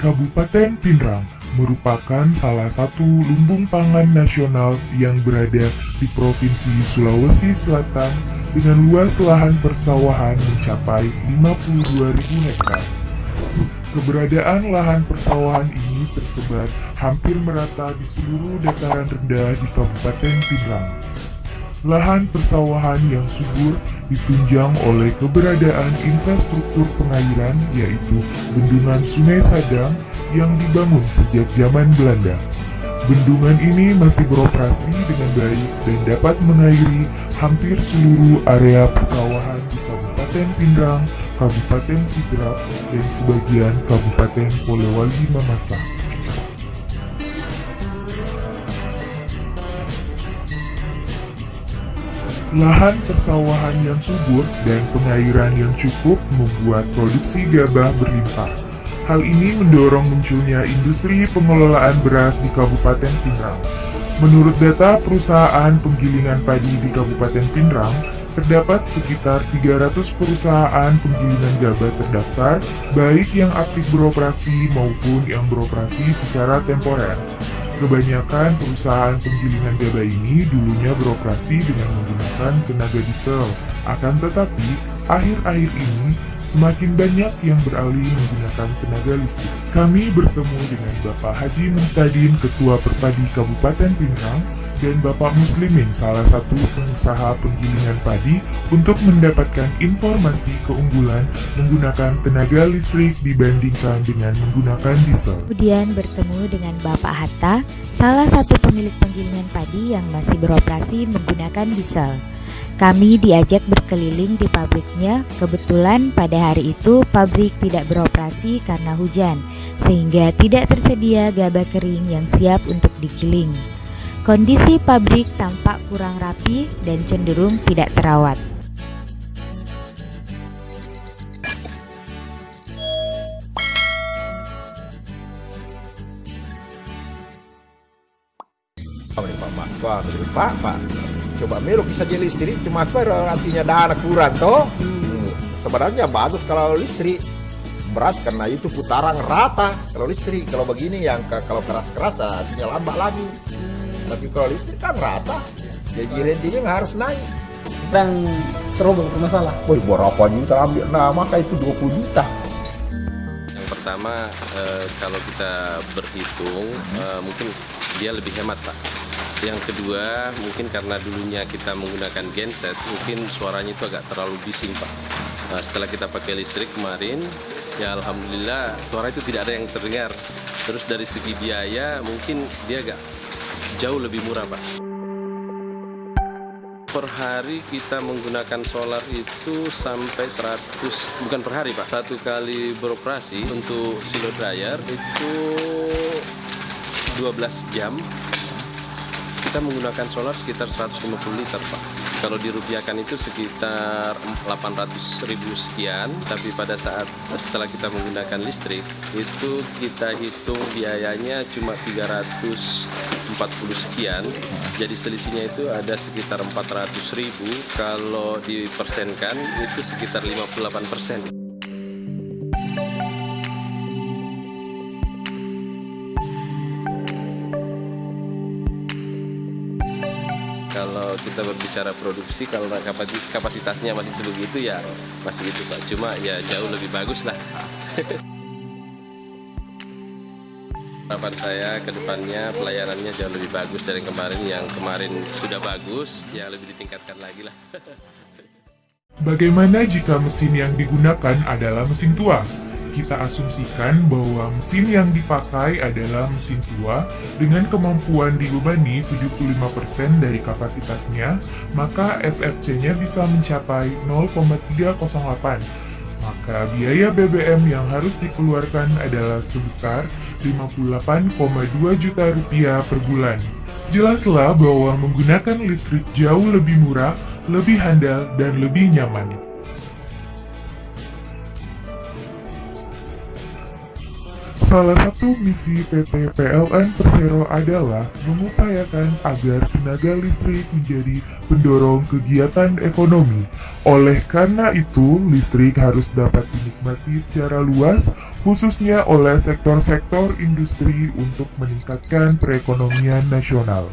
Kabupaten Pinrang merupakan salah satu lumbung pangan nasional yang berada di Provinsi Sulawesi Selatan dengan luas lahan persawahan mencapai 52.000 hektar. Keberadaan lahan persawahan ini tersebar hampir merata di seluruh dataran rendah di Kabupaten Pinrang. Lahan persawahan yang subur ditunjang oleh keberadaan infrastruktur pengairan yaitu bendungan Sungai Sadang yang dibangun sejak zaman Belanda. Bendungan ini masih beroperasi dengan baik dan dapat mengairi hampir seluruh area persawahan di Kabupaten Pinrang, Kabupaten Sidrap, dan sebagian Kabupaten Polewali Mamasa. Lahan persawahan yang subur dan pengairan yang cukup membuat produksi gabah berlimpah. Hal ini mendorong munculnya industri pengelolaan beras di Kabupaten Pinrang. Menurut data perusahaan penggilingan padi di Kabupaten Pinrang, terdapat sekitar 300 perusahaan penggilingan gabah terdaftar, baik yang aktif beroperasi maupun yang beroperasi secara temporer. Kebanyakan perusahaan penggilingan gabah ini dulunya beroperasi dengan menggunakan tenaga diesel. Akan tetapi, akhir-akhir ini semakin banyak yang beralih menggunakan tenaga listrik. Kami bertemu dengan Bapak Haji Muhtadin, Ketua Perpadi Kabupaten Pinrang, dan Bapak Muslimin, salah satu pengusaha penggilingan padi, untuk mendapatkan informasi keunggulan menggunakan tenaga listrik dibandingkan dengan menggunakan diesel. Kemudian bertemu dengan Bapak Hatta, salah satu pemilik penggilingan padi yang masih beroperasi menggunakan diesel. Kami diajak berkeliling di pabriknya. Kebetulan pada hari itu pabrik tidak beroperasi karena hujan, sehingga tidak tersedia gabah kering yang siap untuk digiling. Kondisi pabrik tampak kurang rapi dan cenderung tidak terawat. Pak, coba Miro bisa jadi listrik, cuma artinya dana kurang toh. Sebenarnya bagus kalau listrik, beras karena itu putaran rata. Kalau listrik, kalau begini yang kalau keras-keras artinya lambat lagi. Tapi kalau listrik kan rata, jadi rentinya nggak harus naik. Dan trouble bermasalah. Woi, berapa juta ambil? Nah, maka itu 20 juta. Yang pertama, kalau kita berhitung, mungkin dia lebih hemat, Pak. Yang kedua, mungkin karena dulunya kita menggunakan genset, mungkin suaranya itu agak terlalu bising, Pak. Setelah kita pakai listrik kemarin, ya alhamdulillah suara itu tidak ada yang terdengar. Terus dari segi biaya, mungkin dia agak jauh lebih murah, Pak. Per hari kita menggunakan solar itu sampai 100, bukan per hari, Pak. Satu kali beroperasi untuk silo dryer itu 12 jam. Kita menggunakan solar sekitar 150 liter, Pak. Kalau dirupiahkan itu sekitar 800.000 sekian, tapi pada saat setelah kita menggunakan listrik, itu kita hitung biayanya cuma 340 sekian, jadi selisihnya itu ada sekitar 400.000, kalau dipersenkan itu sekitar 58%. Kalau kita berbicara produksi, kalau kapasitasnya masih sebegitu ya masih itu, Pak. Cuma ya jauh lebih bagus lah. Harapan saya ke depannya pelayanannya jauh lebih bagus dari kemarin. Yang kemarin sudah bagus, ya lebih ditingkatkan lagi lah. Bagaimana jika mesin yang digunakan adalah mesin tua? Kita asumsikan bahwa mesin yang dipakai adalah mesin tua dengan kemampuan dibebani 75% dari kapasitasnya, maka SFC-nya bisa mencapai 0,308. Maka biaya BBM yang harus dikeluarkan adalah sebesar 58,2 juta rupiah per bulan. Jelaslah bahwa menggunakan listrik jauh lebih murah, lebih handal, dan lebih nyaman. Salah satu misi PT PLN Persero adalah mengupayakan agar tenaga listrik menjadi pendorong kegiatan ekonomi. Oleh karena itu, listrik harus dapat dinikmati secara luas, khususnya oleh sektor-sektor industri untuk meningkatkan perekonomian nasional.